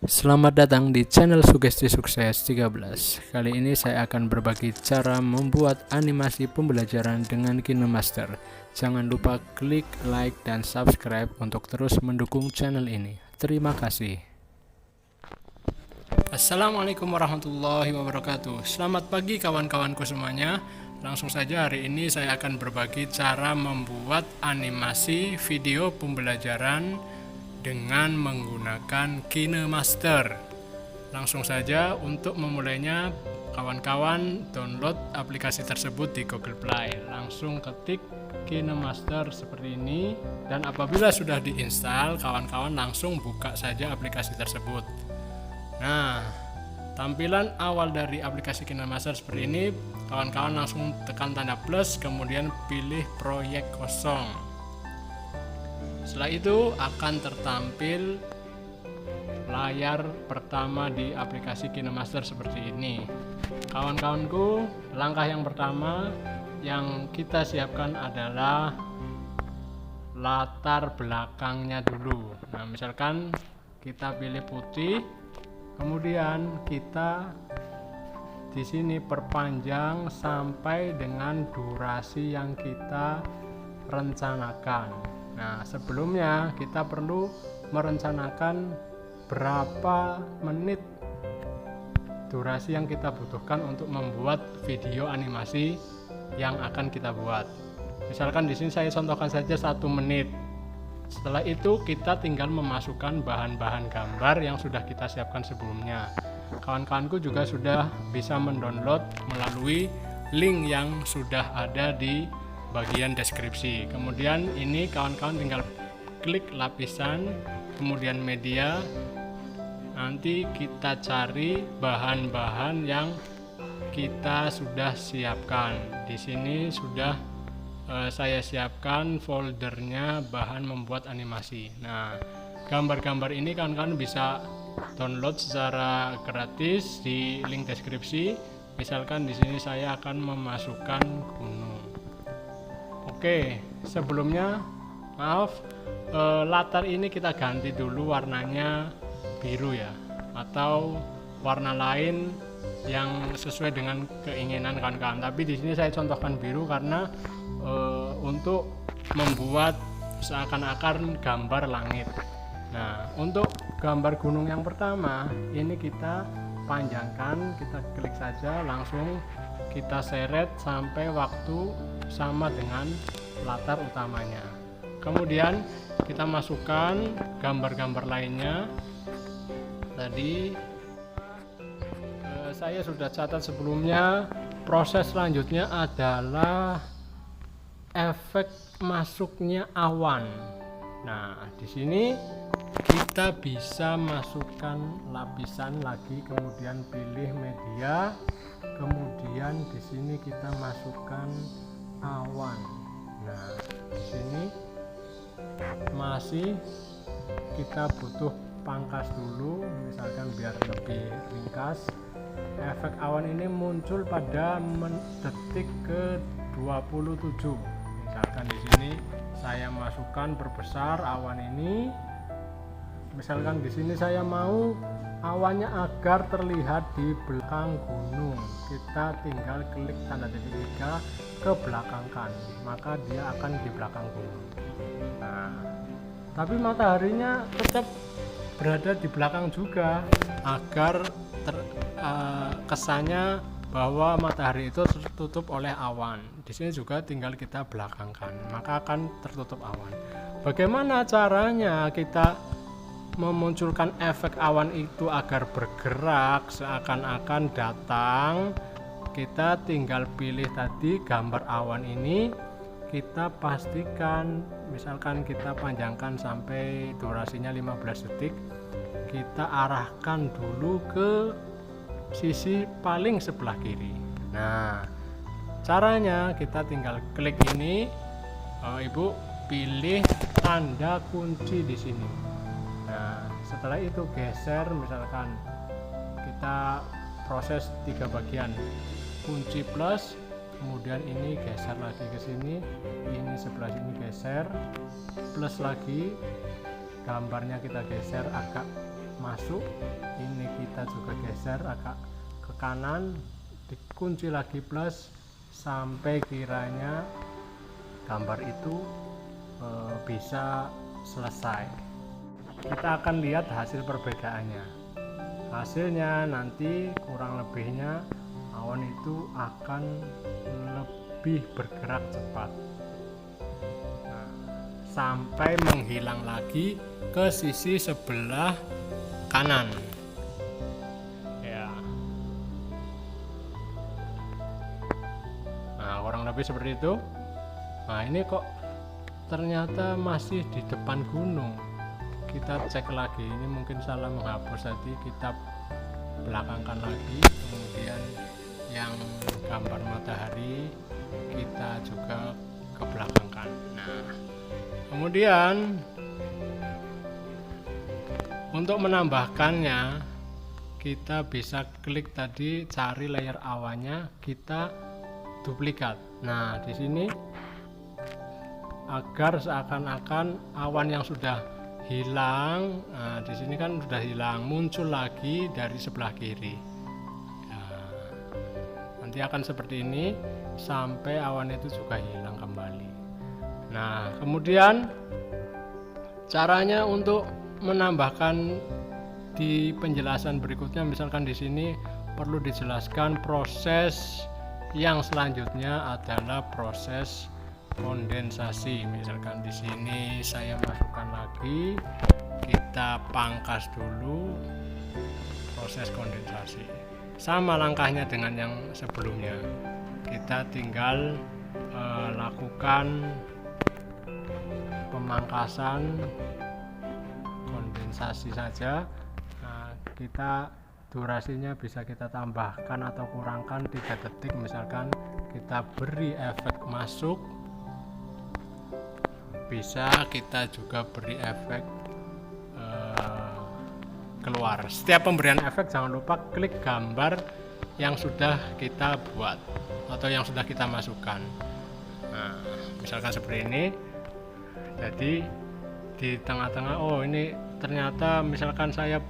Selamat datang di channel Sugesti Sukses 13. Kali ini saya akan berbagi cara membuat animasi pembelajaran dengan KineMaster. Jangan lupa klik like dan subscribe untuk terus mendukung channel ini. Terima kasih. Assalamualaikum warahmatullahi wabarakatuh. Selamat pagi kawan-kawanku semuanya. Langsung saja hari ini saya akan berbagi cara membuat animasi video pembelajaran dengan menggunakan KineMaster. Langsung saja untuk memulainya kawan-kawan download aplikasi tersebut di Google Play. Langsung ketik KineMaster seperti ini, dan apabila sudah diinstal, kawan-kawan langsung buka saja aplikasi tersebut. Nah, tampilan awal dari aplikasi KineMaster seperti ini, kawan-kawan langsung tekan tanda plus, kemudian pilih proyek kosong. Setelah itu akan tertampil layar pertama di aplikasi KineMaster seperti ini. Kawan-kawanku, langkah yang pertama yang kita siapkan adalah latar belakangnya dulu. Nah, misalkan kita pilih putih, kemudian kita di sini perpanjang sampai dengan durasi yang kita rencanakan. Nah, sebelumnya kita perlu merencanakan berapa menit durasi yang kita butuhkan untuk membuat video animasi yang akan kita buat. Misalkan di sini saya contohkan saja 1 menit. Setelah itu kita tinggal memasukkan bahan-bahan gambar yang sudah kita siapkan sebelumnya. Kawan-kawanku juga sudah bisa mendownload melalui link yang sudah ada di bagian deskripsi. Kemudian ini kawan-kawan tinggal klik lapisan, kemudian media. Nanti kita cari bahan-bahan yang kita sudah siapkan. Di sini sudah saya siapkan foldernya bahan membuat animasi. Nah, gambar-gambar ini kawan-kawan bisa download secara gratis di link deskripsi. Misalkan di sini saya akan memasukkan gunung. Oke, sebelumnya maaf, latar ini kita ganti dulu warnanya biru ya, atau warna lain yang sesuai dengan keinginan kawan-kawan. Tapi di sini saya contohkan biru karena untuk membuat seakan-akan gambar langit. Nah, untuk gambar gunung yang pertama ini kita panjangkan, kita klik saja, langsung kita seret sampai waktu sama dengan latar utamanya. Kemudian kita masukkan gambar-gambar lainnya. Tadi saya sudah catat sebelumnya. Proses selanjutnya adalah efek masuknya awan. Nah, di sini kita bisa masukkan lapisan lagi, kemudian pilih media, kemudian di sini kita masukkan awan. Nah, di sini masih kita butuh pangkas dulu, misalkan biar lebih ringkas. Efek awan ini muncul pada detik ke 27. Misalkan di sini saya masukkan perbesar awan ini. Misalkan di sini saya mau awannya agar terlihat di belakang gunung, kita tinggal klik tanda titik 3 ke belakangkan, maka dia akan di belakang gunung. Nah, tapi mataharinya tetap berada di belakang juga agar kesannya bahwa matahari itu tertutup oleh awan. Di sini juga tinggal kita belakangkan, maka akan tertutup awan. Bagaimana caranya kita memunculkan efek awan itu agar bergerak seakan-akan datang? Kita tinggal pilih tadi gambar awan ini, kita pastikan, misalkan kita panjangkan sampai durasinya 15 detik, kita arahkan dulu ke sisi paling sebelah kiri. Nah, caranya kita tinggal klik ini, Ibu pilih tanda kunci di sini. Nah, setelah itu geser, misalkan kita proses 3 bagian, kunci plus, kemudian ini geser lagi ke sini, ini sebelah sini geser, plus lagi, gambarnya kita geser agak masuk. Ini kita juga geser agak ke kanan, dikunci lagi plus sampai kiranya gambar itu bisa selesai. Kita akan lihat hasil perbedaannya. Hasilnya nanti kurang lebihnya awan itu akan lebih bergerak cepat, sampai menghilang lagi ke sisi sebelah kanan ya. Nah, kurang lebih seperti itu. Nah, ini kok ternyata masih di depan gunung. Kita cek lagi, ini mungkin salah menghapus tadi, kita belakangkan lagi. Kemudian yang gambar matahari kita juga kebelakangkan. Nah, kemudian untuk menambahkannya kita bisa klik tadi, cari layer awannya, kita duplikat. Nah, di sini agar seakan-akan awan yang sudah hilang, nah di sini kan sudah hilang, muncul lagi dari sebelah kiri. Nah, nanti akan seperti ini sampai awan itu juga hilang kembali. Nah, kemudian caranya untuk menambahkan di penjelasan berikutnya, misalkan di sini perlu dijelaskan proses yang selanjutnya adalah proses kondensasi. Misalkan di sini saya masukkan lagi, kita pangkas dulu proses kondensasi. Sama langkahnya dengan yang sebelumnya. Kita tinggal lakukan pemangkasan kondensasi saja. Nah, kita durasinya bisa kita tambahkan atau kurangkan 3 detik, misalkan kita beri efek masuk, bisa kita juga beri efek keluar. Setiap pemberian efek jangan lupa klik gambar yang sudah kita buat atau yang sudah kita masukkan. Nah, misalkan seperti ini. Jadi di tengah-tengah, oh ini ternyata misalkan saya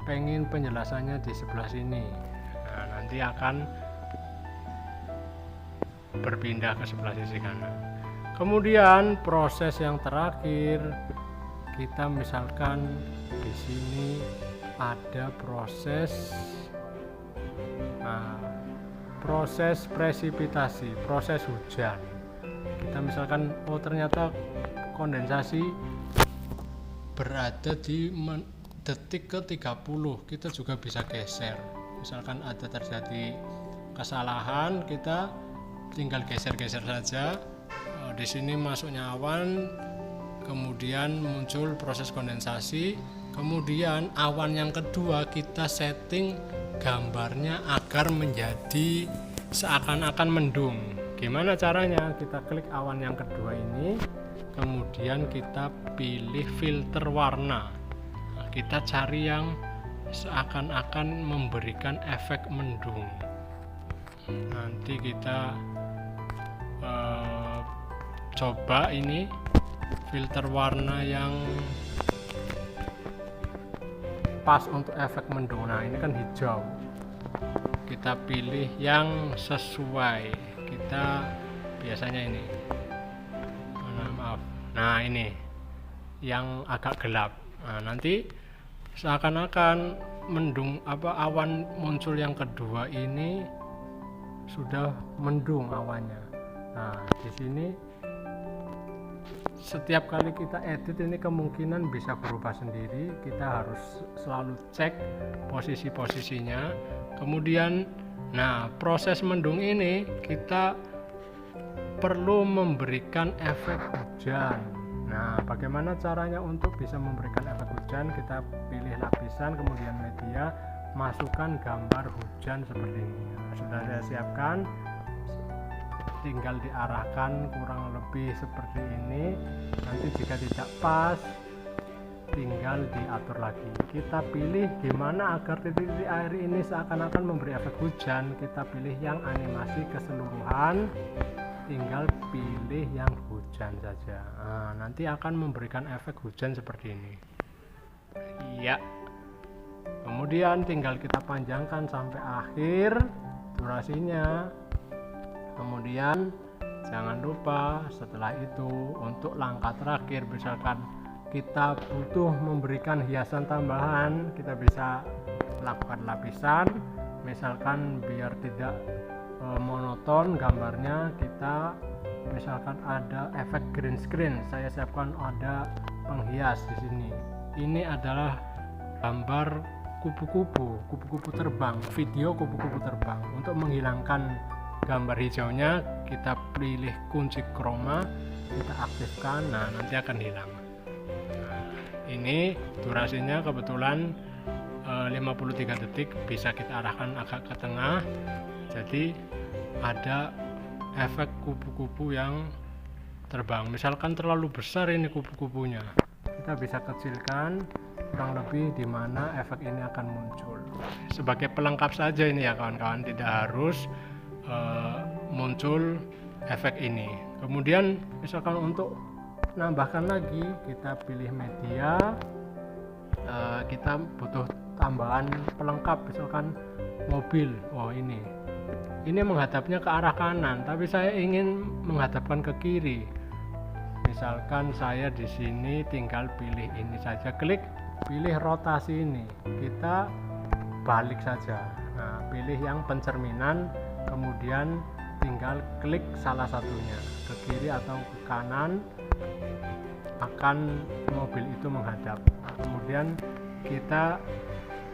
pengen penjelasannya di sebelah sini. Nah, nanti akan berpindah ke sebelah sisi kanan. Kemudian proses yang terakhir, kita misalkan di sini ada proses presipitasi, proses hujan. Kita misalkan, oh ternyata kondensasi berada di detik ke 30, kita juga bisa geser. Misalkan ada terjadi kesalahan, kita tinggal geser-geser saja. Di sini masuknya awan, kemudian muncul proses kondensasi, kemudian awan yang kedua kita setting gambarnya agar menjadi seakan-akan mendung. Gimana caranya? Kita klik awan yang kedua ini, kemudian kita pilih filter warna. Nah, kita cari yang seakan-akan memberikan efek mendung. Nanti kita coba ini filter warna yang pas untuk efek mendung. Nah, ini kan hijau, kita pilih yang sesuai. Kita biasanya ini, maaf, nah ini yang agak gelap. Nah, nanti seakan-akan mendung, awan muncul yang kedua ini sudah mendung awannya. Nah, di sini setiap kali kita edit ini kemungkinan bisa berubah sendiri. Kita harus selalu cek posisi-posisinya. Kemudian, nah proses mendung ini kita perlu memberikan efek hujan. Nah, bagaimana caranya untuk bisa memberikan efek hujan? Kita pilih lapisan, kemudian media, masukkan gambar hujan seperti ini. Nah, sudah saya siapkan, tinggal diarahkan kurang lebih seperti ini. Nanti jika tidak pas, tinggal diatur lagi. Kita pilih gimana agar titik-titik air ini seakan-akan memberi efek hujan. Kita pilih yang animasi keseluruhan, tinggal pilih yang hujan saja. Nah, nanti akan memberikan efek hujan seperti ini. Ya, Kemudian tinggal kita panjangkan sampai akhir durasinya. Kemudian jangan lupa setelah itu untuk langkah terakhir, misalkan kita butuh memberikan hiasan tambahan, kita bisa lakukan lapisan. Misalkan biar tidak monoton gambarnya, kita misalkan ada efek green screen, saya siapkan ada penghias di sini. Ini adalah gambar kupu-kupu terbang, video kupu-kupu terbang. Untuk menghilangkan gambar hijaunya, kita pilih kunci chroma, kita aktifkan, nah nanti akan hilang. Nah, ini durasinya kebetulan 53 detik, bisa kita arahkan agak ke tengah, jadi ada efek kupu-kupu yang terbang. Misalkan terlalu besar ini kupu-kupunya, kita bisa kecilkan kurang lebih di mana efek ini akan muncul. Sebagai pelengkap saja ini ya kawan-kawan, tidak harus muncul efek ini. Kemudian misalkan untuk nambahkan lagi, kita pilih media, kita butuh tambahan pelengkap, misalkan mobil. Oh, ini menghadapnya ke arah kanan, tapi saya ingin menghadapkan ke kiri. Misalkan saya di sini tinggal pilih ini saja, klik, pilih rotasi ini, kita balik saja. Nah, pilih yang pencerminan, kemudian tinggal klik salah satunya, ke kiri atau ke kanan, akan mobil itu menghadap. Kemudian kita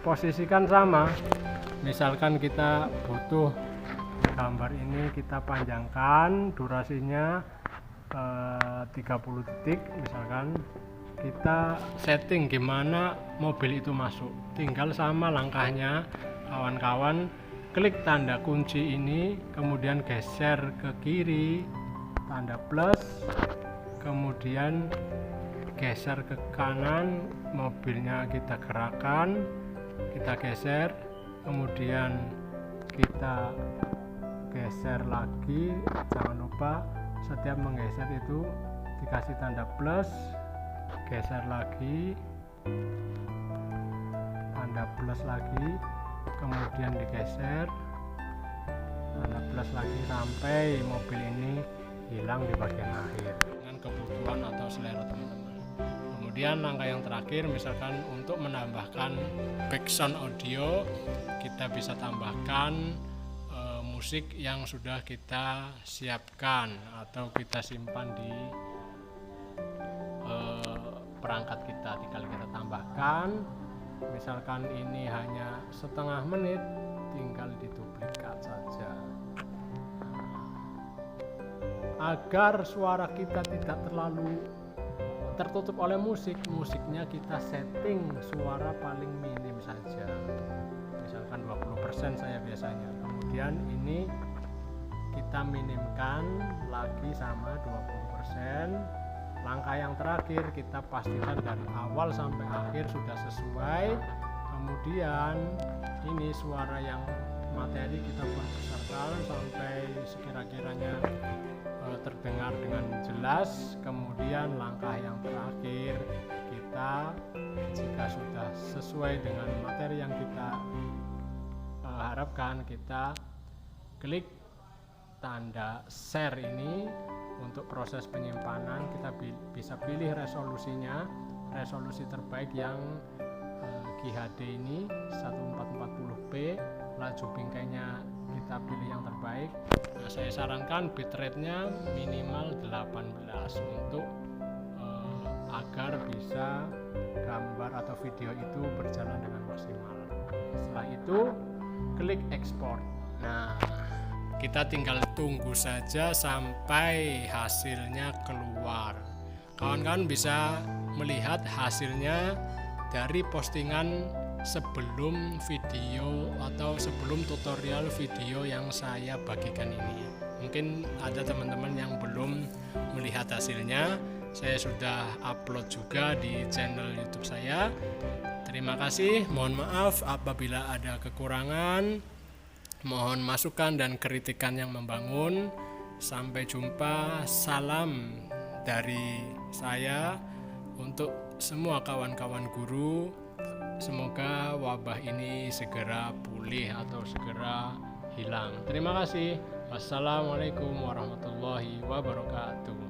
posisikan sama, misalkan kita butuh gambar ini kita panjangkan durasinya 30 detik, misalkan kita setting gimana mobil itu masuk, tinggal sama langkahnya kawan-kawan, klik tanda kunci ini, kemudian geser ke kiri tanda plus, kemudian geser ke kanan, mobilnya kita gerakkan, kita geser, kemudian kita geser lagi. Jangan lupa setiap menggeser itu dikasih tanda plus, geser lagi, tanda plus lagi, kemudian digeser, tanda plus lagi sampai mobil ini hilang di bagian akhir dengan kebutuhan atau selera teman-teman. Kemudian langkah yang terakhir, misalkan untuk menambahkan background audio, kita bisa tambahkan musik yang sudah kita siapkan atau kita simpan di perangkat kita, tinggal kita tambahkan. Misalkan ini hanya setengah menit, tinggal diduplikat saja. Agar suara kita tidak terlalu tertutup oleh musiknya kita setting suara paling minim saja, misalkan 20% saya biasanya. Kemudian ini kita minimkan lagi sama 20%. Langkah yang terakhir, kita pastikan dari awal sampai akhir sudah sesuai. Kemudian ini suara yang materi kita besarkan sampai sekira-kiranya terdengar dengan jelas. Kemudian langkah yang terakhir, kita jika sudah sesuai dengan materi yang kita harapkan, kita klik tanda share ini. Untuk proses penyimpanan kita bisa pilih resolusinya, resolusi terbaik yang QHD ini 1440p, laju bingkainya kita pilih yang terbaik. Nah, saya sarankan bitrate-nya minimal 18 untuk agar bisa gambar atau video itu berjalan dengan maksimal. Setelah itu klik ekspor. Nah, kita tinggal tunggu saja sampai hasilnya keluar. Kawan-kawan bisa melihat hasilnya dari postingan sebelum video atau sebelum tutorial video yang saya bagikan ini. Mungkin ada teman-teman yang belum melihat hasilnya, saya sudah upload juga di channel YouTube saya. Terima kasih, mohon maaf apabila ada kekurangan. Mohon masukan dan kritikan yang membangun. Sampai jumpa, salam dari saya untuk semua kawan-kawan guru. Semoga wabah ini segera pulih atau segera hilang. Terima kasih. Wassalamualaikum warahmatullahi wabarakatuh.